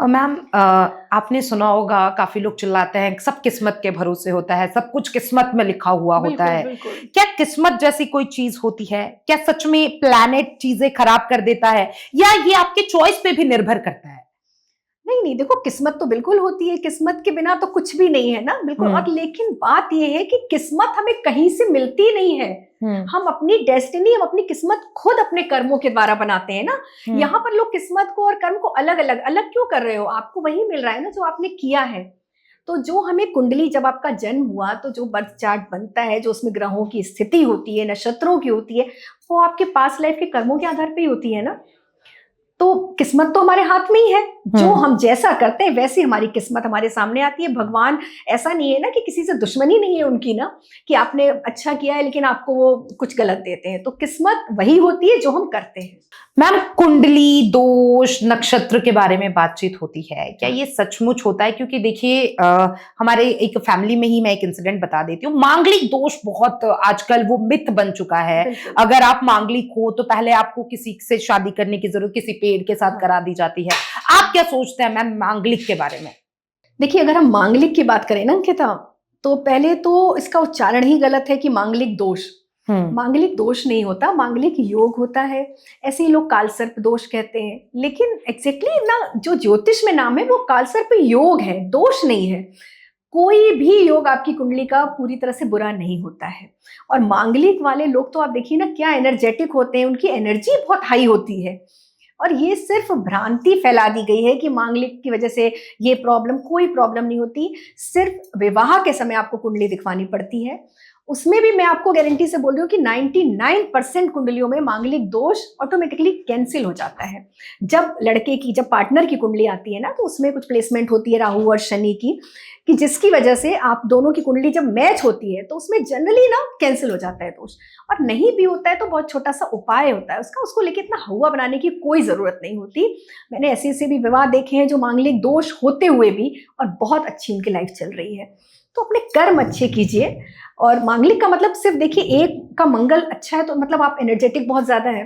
Ma'am आपने सुना होगा काफी लोग चिल्लाते हैं सब किस्मत के भरोसे होता है, सब कुछ किस्मत में लिखा हुआ होता बिल्कुल, है। बिल्कुल। क्या किस्मत जैसी कोई चीज होती है? क्या सच में प्लैनेट चीजें खराब कर देता है या ये आपके चॉइस पे भी निर्भर करता है? नहीं, नहीं, देखो किस्मत तो बिल्कुल होती है, किस्मत के बिना तो कुछ भी नहीं है ना, बिल्कुल। हम्म। और लेकिन बात ये है कि किस्मत हमें कहीं से मिलती नहीं है। हम्म। हम अपनी डेस्टिनी, हम अपनी किस्मत खुद अपने कर्मों के द्वारा बनाते हैं ना। हम्म। यहाँ पर लोग किस्मत को और कर्म को अलग-अलग अलग क्यों कर रहे हो? आपको वही मिल रहा है ना जो आपने किया है। तो जो हमें कुंडली जब आपका जन्म हुआ तो जो बर्थ चार्ट बनता है, जो उसमें ग्रहों की स्थिति होती है, नक्षत्रों की होती है, वो आपके पास्ट लाइफ के कर्मों के आधार पे ही होती है ना। तो किस्मत तो हमारे हाथ में ही है। जो हम जैसा करते हैं वैसी हमारी किस्मत हमारे सामने आती है। भगवान ऐसा नहीं है ना कि किसी से दुश्मनी नहीं है उनकी ना, कि आपने अच्छा किया है लेकिन आपको वो कुछ गलत देते हैं। तो किस्मत वही होती है जो हम करते हैं। मैम कुंडली दोष नक्षत्र के बारे में बातचीत होती है, क्या ये सचमुच होता है? क्योंकि देखिए हमारे एक फैमिली में ही मैं एक इंसिडेंट बता देती हूँ। मांगलिक दोष बहुत आजकल वो मिथ बन चुका है। बिल्कुल। अगर आप मांगलिक हो तो पहले आपको किसी से शादी करने की जरूरत किसी पेड़ के साथ करा दी जाती है। आप क्या सोचते हैं मैम मांगलिक के बारे में? देखिए, अगर हम मांगलिक की बात करें ना अंकिता, तो पहले तो इसका उच्चारण ही गलत है कि मांगलिक दोष। मांगलिक दोष नहीं होता, मांगलिक योग होता है। ऐसे ही लोग कालसर्प दोष कहते हैं, लेकिन एग्जैक्टली ना जो ज्योतिष में नाम है वो कालसर्प योग है, दोष नहीं है। कोई भी योग आपकी कुंडली का पूरी तरह से बुरा नहीं होता है। और मांगलिक वाले लोग तो आप देखिए ना क्या एनर्जेटिक होते हैं, उनकी एनर्जी बहुत हाई होती है। और ये सिर्फ भ्रांति फैला दी गई है कि मांगलिक की वजह से ये प्रॉब्लम, कोई प्रॉब्लम नहीं होती। सिर्फ विवाह के समय आपको कुंडली दिखवानी पड़ती है। उसमें भी मैं आपको गारंटी से बोल रही हूँ कि 99% कुंडलियों में मांगलिक दोष ऑटोमेटिकली कैंसिल हो जाता है। जब लड़के की, जब पार्टनर की कुंडली आती है ना, तो उसमें कुछ प्लेसमेंट होती है राहु और शनि की, कि जिसकी वजह से आप दोनों की कुंडली जब मैच होती है तो उसमें जनरली ना कैंसिल हो जाता है दोष। और नहीं भी होता है तो बहुत छोटा सा उपाय होता है उसका, उसको लेके इतना हुआ बनाने की कोई जरूरत नहीं होती। मैंने ऐसे ऐसे भी विवाह देखे हैं जो मांगलिक दोष होते हुए भी और बहुत अच्छी उनकी लाइफ चल रही है। तो अपने कर्म अच्छे कीजिए। और मांगलिक का मतलब सिर्फ देखिए, एक का मंगल अच्छा है तो मतलब आप एनर्जेटिक बहुत ज्यादा है।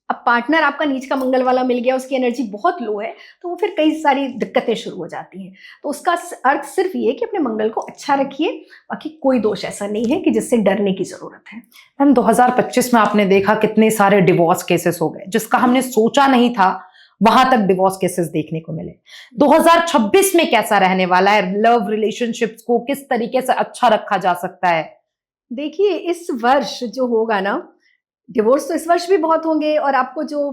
अब पार्टनर आपका नीच का मंगल वाला मिल गया, उसकी एनर्जी बहुत लो है, तो वो फिर कई सारी दिक्कतें शुरू हो जाती हैं। तो उसका अर्थ सिर्फ ये कि अपने मंगल को अच्छा रखिए, बाकी कोई दोष ऐसा नहीं है कि जिससे डरने की जरूरत है। मैम 2025 में आपने देखा कितने सारे डिवोर्स केसेस हो गए, जिसका हमने सोचा नहीं था वहां तक डिवोर्स केसेस देखने को मिले। 2026 में कैसा रहने वाला है? लव रिलेशनशिप्स को किस तरीके से अच्छा रखा जा सकता है? देखिए, इस वर्ष जो होगा ना, डिवोर्स तो इस वर्ष भी बहुत होंगे। और आपको जो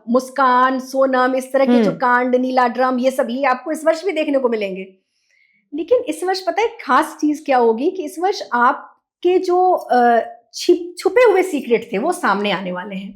मुस्कान, सोनम, इस तरह के जो कांड, नीला ड्रम, ये सब ही आपको इस वर्ष भी देखने को मिलेंगे। लेकिन इस वर्ष पता है खास चीज क्या होगी, कि इस वर्ष आपके जो छुपे हुए सीक्रेट थे वो सामने आने वाले हैं।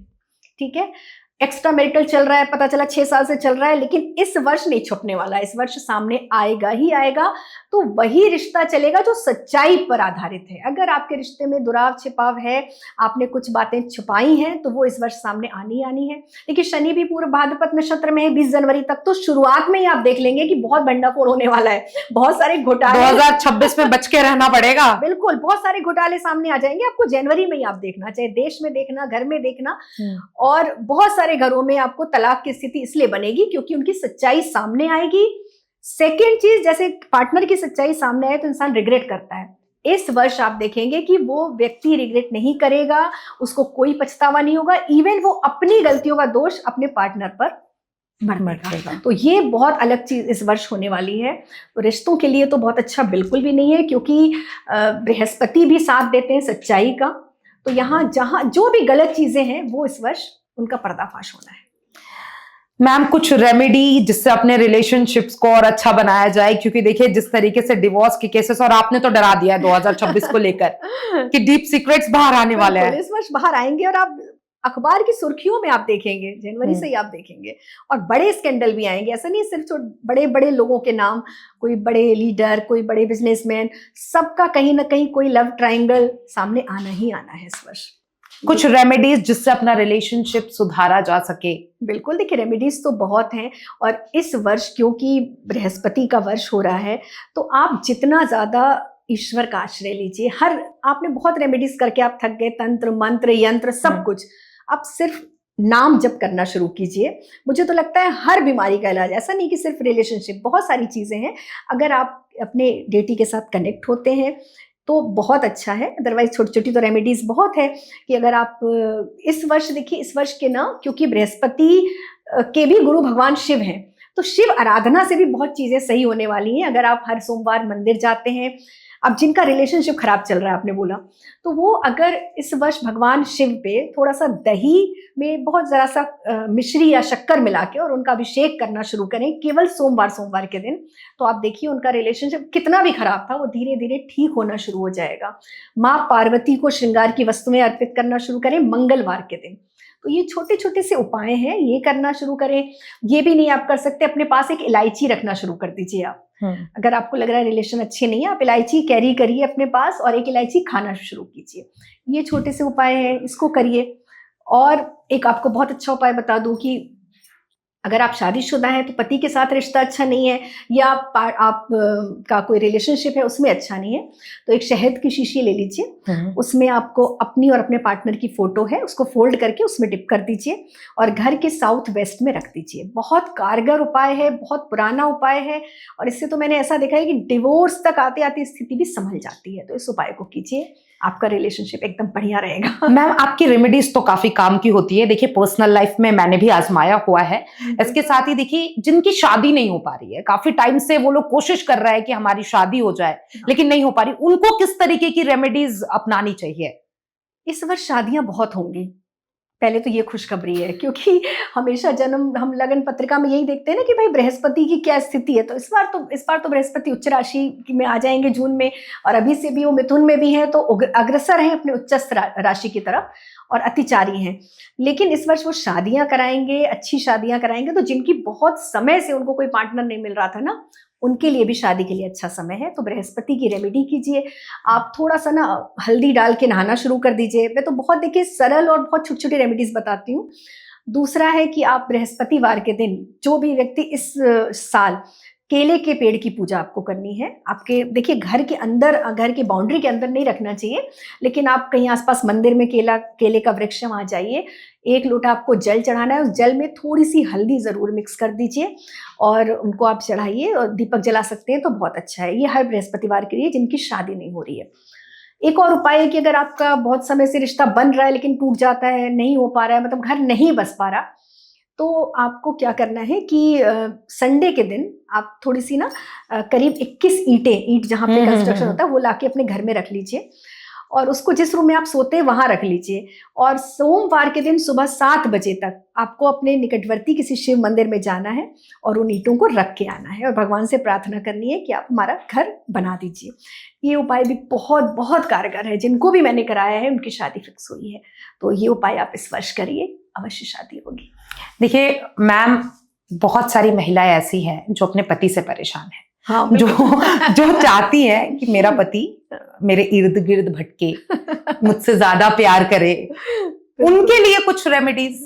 ठीक है, एक्स्ट्रा मैरिटल चल रहा है, पता चला 6 साल से चल रहा है, लेकिन इस वर्ष नहीं छुपने वाला, इस वर्ष सामने आएगा ही आएगा। तो वही रिश्ता चलेगा जो सच्चाई पर आधारित है। अगर आपके रिश्ते में दुराव छिपाव है, आपने कुछ बातें छुपाई हैं, तो वो इस वर्ष सामने आनी आनी है। देखिए, शनि भी पूर्व भाद्रपद नक्षत्र में है 20 जनवरी तक, तो शुरुआत में ही आप देख लेंगे कि बहुत भंडाफोड़ होने वाला है, बहुत सारे घोटाले। 2026 में बच के रहना पड़ेगा। बिल्कुल, बहुत सारे घोटाले सामने आ जाएंगे आपको जनवरी में ही। आप देखना, चाहे देश में देखना, घर में देखना। और बहुत सारे घरों में आपको तलाक की स्थिति इसलिए बनेगी क्योंकि उनकी सच्चाई सामने आएगी। सेकेंड चीज, जैसे पार्टनर की सच्चाई सामने आए तो इंसान रिग्रेट करता है। इस वर्ष आप देखेंगे कि वो व्यक्ति रिग्रेट नहीं करेगा, उसको कोई पछतावा नहीं होगा। इवन वो अपनी गलतियों का दोष अपने पार्टनर पर मटेगा। तो ये बहुत अलग चीज इस वर्ष होने वाली है। तो रिश्तों के लिए तो बहुत अच्छा बिल्कुल भी नहीं है, क्योंकि बृहस्पति भी साथ देते हैं सच्चाई का। तो यहाँ जहां जो भी गलत चीजें हैं वो इस वर्ष उनका पर्दाफाश होना है। मैम कुछ रेमेडी जिससे अपने रिलेशनशिप्स को और अच्छा बनाया जाए, क्योंकि देखिए जिस तरीके से डिवोर्स के केसेस, और आपने तो डरा दिया है 2026 को लेकर कि डीप सीक्रेट्स बाहर आने वाले हैं। इस वर्ष बाहर आएंगे और आप अखबार की सुर्खियों में आप देखेंगे, जनवरी से ही आप देखेंगे। और बड़े स्कैंडल भी आएंगे, ऐसा नहीं सिर्फ बड़े बड़े लोगों के नाम, कोई बड़े लीडर, कोई बड़े बिजनेसमैन, सबका कहीं ना कहीं कोई लव ट्रायंगल सामने आना ही आना है इस वर्ष। कुछ रेमेडीज जिससे अपना रिलेशनशिप सुधारा जा सके? बिल्कुल, देखिए रेमेडीज तो बहुत हैं। और इस वर्ष क्योंकि बृहस्पति का वर्ष हो रहा है, तो आप जितना ज्यादा ईश्वर का आश्रय लीजिए। आपने बहुत रेमेडीज करके आप थक गए, तंत्र मंत्र यंत्र सब कुछ। आप सिर्फ नाम जप करना शुरू कीजिए। मुझे तो लगता है हर बीमारी का इलाज, ऐसा नहीं कि सिर्फ रिलेशनशिप, बहुत सारी चीज़ें हैं। अगर आप अपने डेटी के साथ कनेक्ट होते हैं तो बहुत अच्छा है। अदरवाइज छोटी छोटी तो रेमेडीज बहुत है कि अगर आप इस वर्ष देखिए, इस वर्ष के ना, क्योंकि बृहस्पति के भी गुरु भगवान शिव हैं, तो शिव आराधना से भी बहुत चीज़ें सही होने वाली हैं। अगर आप हर सोमवार मंदिर जाते हैं, अब जिनका रिलेशनशिप खराब चल रहा है आपने बोला, तो वो अगर इस वर्ष भगवान शिव पे थोड़ा सा दही में बहुत ज़रा सा मिश्री या शक्कर मिला के और उनका अभिषेक करना शुरू करें केवल सोमवार के दिन, तो आप देखिए उनका रिलेशनशिप कितना भी खराब था वो धीरे धीरे ठीक होना शुरू हो जाएगा। माँ पार्वती को श्रृंगार की वस्तुएं अर्पित करना शुरू करें मंगलवार के दिन। तो ये छोटे छोटे से उपाय हैं, ये करना शुरू करें। ये भी नहीं आप कर सकते, अपने पास एक इलायची रखना शुरू कर दीजिए आप। अगर आपको लग रहा है रिलेशन अच्छे नहीं है, आप इलायची कैरी करिए अपने पास और एक इलायची खाना शुरू कीजिए। ये छोटे से उपाय हैं, इसको करिए। और एक आपको बहुत अच्छा उपाय बता दूं कि अगर आप शादीशुदा हैं तो पति के साथ रिश्ता अच्छा नहीं है, या आप का कोई रिलेशनशिप है उसमें अच्छा नहीं है, तो एक शहद की शीशी ले लीजिए। उसमें आपको अपनी और अपने पार्टनर की फोटो है, उसको फोल्ड करके उसमें डिप कर दीजिए और घर के साउथ वेस्ट में रख दीजिए। बहुत कारगर उपाय है, बहुत पुराना उपाय है, और इससे तो मैंने ऐसा देखा है कि डिवोर्स तक आते आते स्थिति भी संभल जाती है। तो इस उपाय को कीजिए, आपका रिलेशनशिप एकदम बढ़िया रहेगा। मैम, आपकी रेमेडीज तो काफी काम की होती है। देखिए, पर्सनल लाइफ में मैंने भी आजमाया हुआ है। इसके साथ ही देखिए, जिनकी शादी नहीं हो पा रही है, काफी टाइम से वो लोग कोशिश कर रहे हैं कि हमारी शादी हो जाए, लेकिन नहीं हो पा रही, उनको किस तरीके की रेमेडीज अपनानी चाहिए? इस वर्ष शादियां बहुत होंगी, पहले तो ये खुशखबरी है, क्योंकि हमेशा जन्म हम लगन पत्रिका में यही देखते हैं ना कि भाई बृहस्पति की क्या स्थिति है। तो इस बार तो बृहस्पति उच्च राशि में आ जाएंगे जून में, और अभी से भी वो मिथुन में भी है, तो अग्रसर हैं अपने उच्चस्थ राशि की तरफ और अतिचारी हैं। लेकिन इस वर्ष वो शादियां कराएंगे, अच्छी शादियां कराएंगे। तो जिनकी बहुत समय से उनको कोई पार्टनर नहीं मिल रहा था ना, उनके लिए भी शादी के लिए अच्छा समय है। तो बृहस्पति की रेमेडी कीजिए। आप थोड़ा सा ना हल्दी डाल के नहाना शुरू कर दीजिए। मैं तो बहुत देखिए सरल और बहुत छोटी छोटी रेमेडीज बताती हूँ। दूसरा है कि आप बृहस्पतिवार के दिन, जो भी व्यक्ति इस साल केले के पेड़ की पूजा आपको करनी है, आपके देखिए घर के अंदर, घर की बाउंड्री के अंदर नहीं रखना चाहिए, लेकिन आप कहीं आसपास मंदिर में केले का वृक्ष वहाँ जाइए। 1 लोटा आपको जल चढ़ाना है, उस जल में थोड़ी सी हल्दी जरूर मिक्स कर दीजिए और उनको आप चढ़ाइए, और दीपक जला सकते हैं तो बहुत अच्छा है। ये हर बृहस्पतिवार के लिए जिनकी शादी नहीं हो रही है। एक और उपाय है कि अगर आपका बहुत समय से रिश्ता बन रहा है लेकिन टूट जाता है, नहीं हो पा रहा है, मतलब घर नहीं बस पा रहा, तो आपको क्या करना है कि संडे के दिन आप थोड़ी सी ना करीब 21 ईंट जहाँ पे कंस्ट्रक्शन होता है वो लाके अपने घर में रख लीजिए, और उसको जिस रूम में आप सोते हैं वहां रख लीजिए। और सोमवार के दिन सुबह 7 बजे तक आपको अपने निकटवर्ती किसी शिव मंदिर में जाना है और उन ईंटों को रख के आना है और भगवान से प्रार्थना करनी है कि आप हमारा घर बना दीजिए। ये उपाय भी बहुत बहुत कारगर है। जिनको भी मैंने कराया है उनकी शादी फिक्स हुई है। तो ये उपाय आप इस वर्ष करिए, अवश्य शादी होगी। देखिए मैम, बहुत सारी महिलाएं ऐसी हैं जो अपने पति से परेशान हैं। हाँ, जो चाहती है कि मेरा पति मेरे इर्द गिर्द भटके, मुझसे ज्यादा प्यार करे, उनके लिए कुछ रेमेडीज?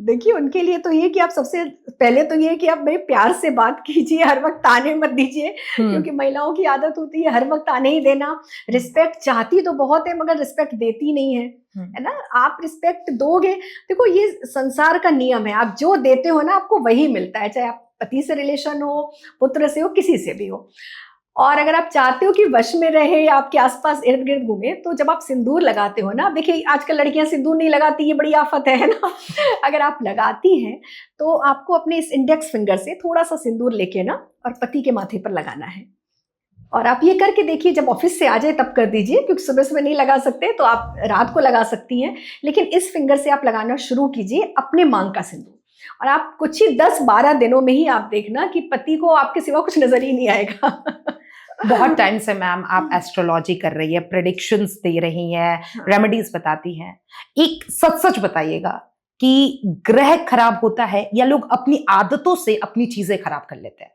देखिए, उनके लिए तो ये कि आप सबसे पहले तो ये कि आप मेरे प्यार से बात कीजिए, हर वक्त ताने मत दीजिए, क्योंकि महिलाओं की आदत होती है हर वक्त ताने ही देना। रिस्पेक्ट चाहती तो बहुत है मगर रिस्पेक्ट देती नहीं है ना। आप रिस्पेक्ट दोगे, देखो ये संसार का नियम है, आप जो देते हो ना आपको वही मिलता है, चाहे आप पति से रिलेशन हो, पुत्र से हो, किसी से भी हो। और अगर आप चाहते हो कि वश में रहे या आपके आसपास इर्द गिर्द घूमे, तो जब आप सिंदूर लगाते हो ना, देखिए आजकल लड़कियां सिंदूर नहीं लगाती, ये बड़ी आफत है ना। अगर आप लगाती हैं तो आपको अपने इस इंडेक्स फिंगर से थोड़ा सा सिंदूर लेके ना और पति के माथे पर लगाना है। और आप ये करके देखिए, जब ऑफिस से आ जाए तब कर दीजिए, क्योंकि सुबह सुबह नहीं लगा सकते तो आप रात को लगा सकती हैं। लेकिन इस फिंगर से आप लगाना शुरू कीजिए अपने मांग का सिंदूर, और आप कुछ ही 10-12 दिनों में ही आप देखना कि पति को आपके सिवा कुछ नजर ही नहीं आएगा। बहुत टाइम से मैम आप एस्ट्रोलॉजी कर रही है, प्रेडिक्शंस दे रही हैं, रेमेडीज बताती हैं। एक सच बताइएगा कि ग्रह खराब होता है या लोग अपनी आदतों से अपनी चीजें खराब कर लेते हैं?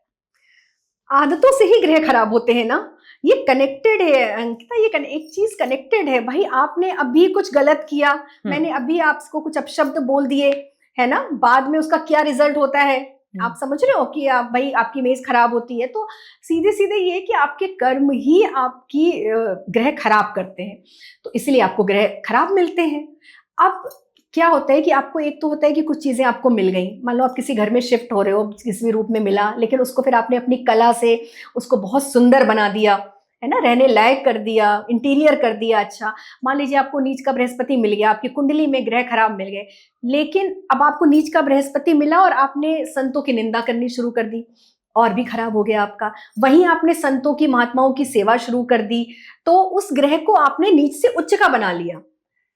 आदतों से ही ग्रह खराब होते हैं ना, ये कनेक्टेड है अंकिता, ये एक चीज कनेक्टेड है। भाई आपने अभी कुछ गलत किया, मैंने अभी आपको कुछ अपशब्द बोल दिए, है ना, बाद में उसका क्या रिजल्ट होता है आप समझ रहे हो कि आप भाई आपकी इमेज खराब होती है। तो सीधे सीधे ये कि आपके कर्म ही आपकी ग्रह खराब करते हैं, तो इसलिए आपको ग्रह खराब मिलते हैं। अब क्या होता है कि आपको एक तो होता है कि कुछ चीज़ें आपको मिल गई, मान लो आप किसी घर में शिफ्ट हो रहे हो, किसी भी रूप में मिला, लेकिन उसको फिर आपने अपनी कला से उसको बहुत सुंदर बना दिया, है ना, रहने लायक कर दिया, इंटीरियर कर दिया अच्छा। मान लीजिए आपको नीच का बृहस्पति मिल गया, आपकी कुंडली में ग्रह खराब मिल गए, लेकिन अब आपको नीच का बृहस्पति मिला और आपने संतों की निंदा करनी शुरू कर दी, और भी खराब हो गया आपका। वहीं आपने संतों की, महात्माओं की सेवा शुरू कर दी, तो उस ग्रह को आपने नीच से उच्च का बना लिया।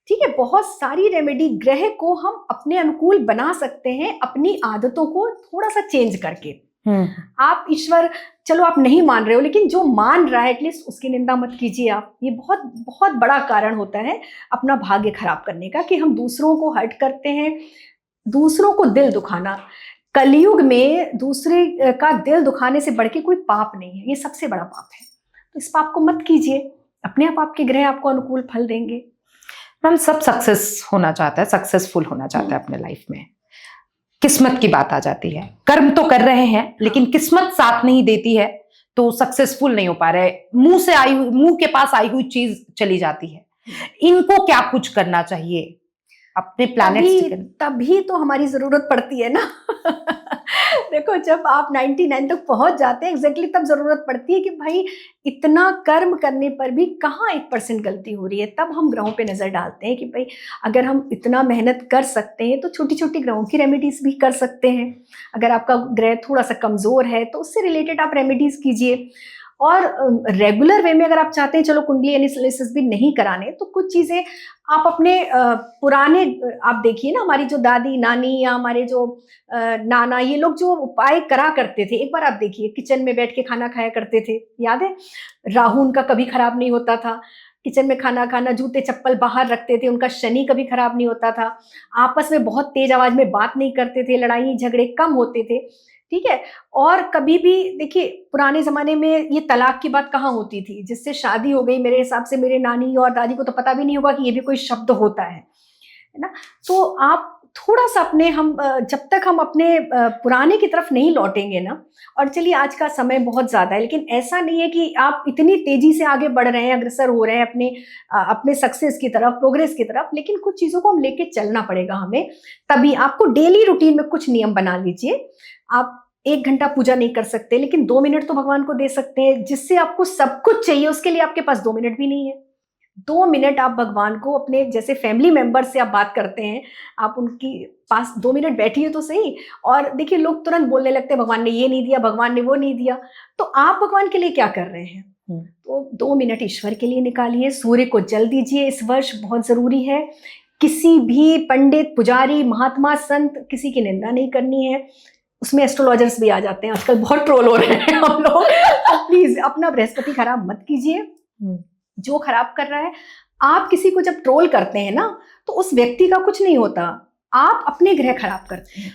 ठीक है, बहुत सारी रेमेडी ग्रह को हम अपने अनुकूल बना सकते हैं, अपनी आदतों को थोड़ा सा चेंज करके। आप ईश्वर, चलो आप नहीं मान रहे हो, लेकिन जो मान रहा है एटलीस्ट उसकी निंदा मत कीजिए आप। ये बहुत बहुत बड़ा कारण होता है अपना भाग्य खराब करने का, कि हम दूसरों को हर्ट करते हैं, दूसरों को दिल दुखाना। कलयुग में दूसरे का दिल दुखाने से बढ़ के कोई पाप नहीं है, ये सबसे बड़ा पाप है। तो इस पाप को मत कीजिए, अपने आप आपके ग्रह आपको अनुकूल फल देंगे। हम सब सक्सेस होना चाहता है, सक्सेसफुल होना चाहता है अपने लाइफ में। किस्मत की बात आ जाती है, कर्म तो कर रहे हैं लेकिन किस्मत साथ नहीं देती है, तो सक्सेसफुल नहीं हो पा रहे, मुंह के पास आई हुई चीज चली जाती है। इनको क्या कुछ करना चाहिए अपने प्लैनेट्स? तभी तो हमारी जरूरत पड़ती है ना। देखो, जब आप 99 तक पहुंच जाते हैं एग्जैक्टली, तब जरूरत पड़ती है कि भाई इतना कर्म करने पर भी कहाँ 1% गलती हो रही है। तब हम ग्रहों पे नजर डालते हैं कि भाई अगर हम इतना मेहनत कर सकते हैं तो छोटी छोटी ग्रहों की रेमेडीज भी कर सकते हैं। अगर आपका ग्रह थोड़ा सा कमजोर है तो उससे रिलेटेड आप रेमेडीज कीजिए। और रेगुलर वे में अगर आप चाहते हैं चलो कुंडली एनालिसिस भी नहीं कराने, तो कुछ चीजें आप अपने पुराने, आप देखिए ना, हमारी जो दादी नानी या हमारे जो नाना, ये लोग जो उपाय करा करते थे, एक बार आप देखिए किचन में बैठ के खाना खाया करते थे, याद है? राहु उनका कभी खराब नहीं होता था, किचन में खाना खाना, जूते चप्पल बाहर रखते थे, उनका शनि कभी खराब नहीं होता था, आपस में बहुत तेज आवाज में बात नहीं करते थे, लड़ाई झगड़े कम होते थे। ठीक है, और कभी भी देखिए पुराने जमाने में ये तलाक की बात कहाँ होती थी? जिससे शादी हो गई, मेरे हिसाब से मेरे नानी और दादी को तो पता भी नहीं होगा कि ये भी कोई शब्द होता है ना। तो आप थोड़ा सा अपने, हम जब तक हम अपने पुराने की तरफ नहीं लौटेंगे ना, और चलिए आज का समय बहुत ज्यादा है, लेकिन ऐसा नहीं है कि आप इतनी तेजी से आगे बढ़ रहे हैं, अग्रसर हो रहे हैं अपने सक्सेस की तरफ, प्रोग्रेस की तरफ, लेकिन कुछ चीजों को हम लेके चलना पड़ेगा हमें। तभी आपको डेली रूटीन में कुछ नियम बना लीजिए। आप 1 घंटा पूजा नहीं कर सकते, लेकिन 2 मिनट तो भगवान को दे सकते हैं, जिससे आपको सब कुछ चाहिए उसके लिए आपके पास 2 मिनट भी नहीं है। 2 मिनट आप भगवान को, अपने जैसे फैमिली मेंबर से आप बात करते हैं, आप उनकी पास 2 मिनट बैठिए तो सही। और देखिए लोग तुरंत बोलने लगते हैं भगवान ने ये नहीं दिया, भगवान ने वो नहीं दिया, तो आप भगवान के लिए क्या कर रहे हैं? तो 2 मिनट ईश्वर के लिए निकालिए। सूर्य को जल दीजिए, इस वर्ष बहुत जरूरी है। किसी भी पंडित, पुजारी, महात्मा, संत, किसी की निंदा नहीं करनी है। उसमें एस्ट्रोलॉजर्स भी आ जाते हैं आजकल, बहुत ट्रोल हो रहे हैं हम लोग। प्लीज अपना बृहस्पति खराब मत कीजिए। जो खराब कर रहा है, आप किसी को जब ट्रोल करते हैं ना, तो उस व्यक्ति का कुछ नहीं होता, आप अपने ग्रह खराब करते हैं।